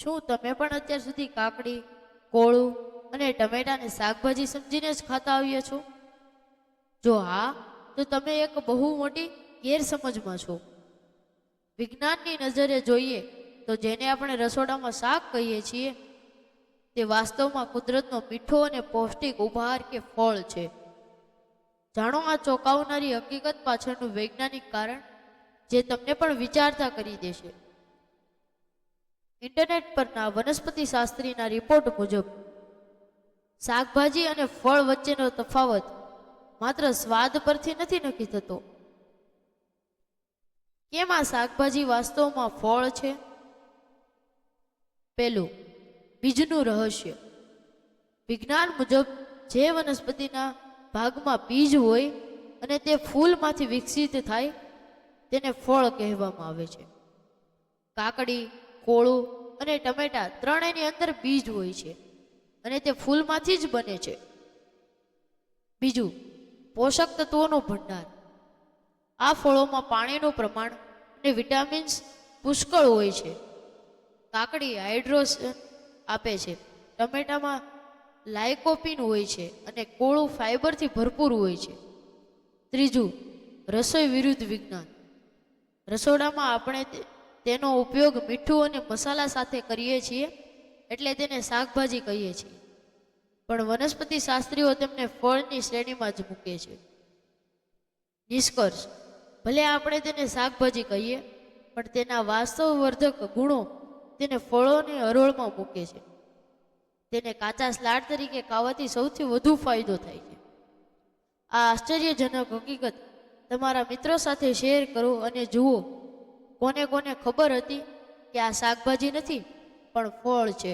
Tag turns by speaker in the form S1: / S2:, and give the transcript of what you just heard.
S1: શું તમે પણ અત્યાર સુધી કાકડી, કોળું અને ટમેટાને શાકભાજી સમજીને જ ખાતા આવ્યા છો? જો હા, તો તમે એક બહુ મોટી ગેરસમજમાં છો. વિજ્ઞાનની નજરે જોઈએ તો જેને આપણે રસોડામાં શાક કહીએ છીએ તે વાસ્તવમાં કુદરતનો મીઠો અને પૌષ્ટિક ઉપહાર કે ફળ છે. જાણો આ ચોંકાવનારી હકીકત પાછળનું વૈજ્ઞાનિક કારણ, જે તમને પણ વિચારતા કરી દેશે. ઇન્ટરનેટ પરના વનસ્પતિ શાસ્ત્રીના રિપોર્ટ મુજબ શાકભાજી અને ફળ વચ્ચેનો તફાવત માત્ર સ્વાદ પરથી નથી નક્કી થતો. કેમ આ શાકભાજી વાસ્તવમાં ફળ છે? પહેલું, બીજનું રહસ્ય. વિજ્ઞાન મુજબ જે વનસ્પતિના ભાગમાં બીજ હોય અને તે ફૂલમાંથી વિકસિત થાય તેને ફળ કહેવામાં આવે છે. કાકડી, કોળું અને ટમેટા ત્રણેયની અંદર બીજ હોય છે અને તે ફૂલમાંથી જ બને છે. બીજું, પોષક તત્વોનો ભંડાર. આ ફળોમાં પાણીનું પ્રમાણ અને વિટામિન્સ પુષ્કળ હોય છે. કાકડી હાઇડ્રોજન આપે છે, ટમેટામાં લાઇકોપીન હોય છે અને કોળું ફાઇબરથી ભરપૂર હોય છે. ત્રીજું, રસોઈ વિરુદ્ધ વિજ્ઞાન. રસોડામાં આપણે તેનો ઉપયોગ મીઠું અને મસાલા સાથે કરીએ છીએ એટલે તેને શાકભાજી કહીએ છીએ, પણ વનસ્પતિ શાસ્ત્રીઓ તેમને ફળની શ્રેણીમાં જ મૂકે છે. નિષ્કર્ષ, ભલે આપણે તેને શાકભાજી કહીએ પણ તેના વાસ્તવવર્ધક ગુણો તેને ફળોની હરોળમાં મૂકે છે. તેને કાચા સ્લાડ તરીકે ખાવાથી સૌથી વધુ ફાયદો થાય છે. આ આશ્ચર્યજનક હકીકત તમારા મિત્રો સાથે શેર કરો અને જુઓ કોને કોને ખબર હતી કે આ શાકભાજી નથી પણ ફળ છે.